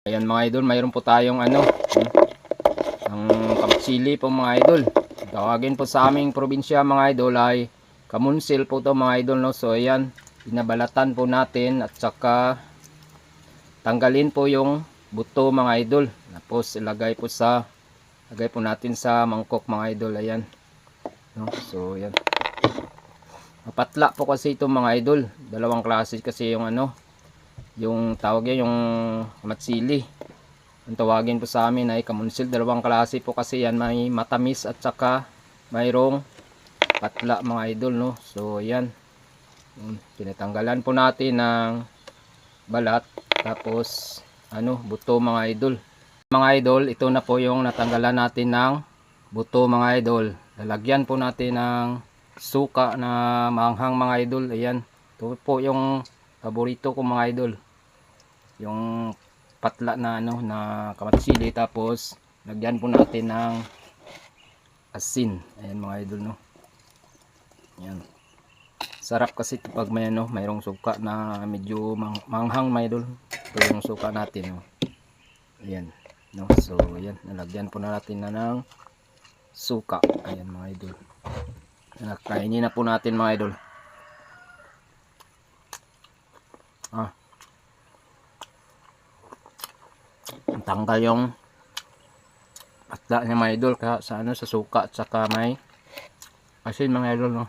Ayan mga idol, mayroon po tayong ano, ang kamatsili po mga idol. Tawagin po sa aming probinsya mga idol ay kamunsil po to mga idol, no. So ayan, binabalatan po natin at saka tanggalin po yung buto mga idol. Tapos ilagay po natin sa mangkok mga idol. Ayan, no. So ayan, mapatla po kasi ito mga idol. Dalawang klase kasi yung ano, yung tawag yan, yung kamatsili. Ang tawagin po sa amin ay kamunsil. Dalawang klase po kasi yan, may matamis at saka mayroong patla mga idol, no. So ayan, tinatanggalan po natin ng balat, tapos ano, buto mga idol. Mga idol, ito na po yung natanggalan natin ng buto mga idol. Lalagyan po natin ng suka na maanghang mga idol. Ayan, ito po yung paborito ko mga idol, yung patla na ano, na kamatsili. Tapos lagyan po natin ng asin. Ayan mga idol, no. Ayan, sarap kasi pag may ano, mayroong suka na medyo manghang mga idol. Ito yung suka natin, no. Ayan, no. So ayan, nalagyan po na natin na ng suka. Ayan mga idol, kainin na po natin mga idol. Tanggal yung patla niya mga idol sa ano, sa suka at saka may asin mga idol, no.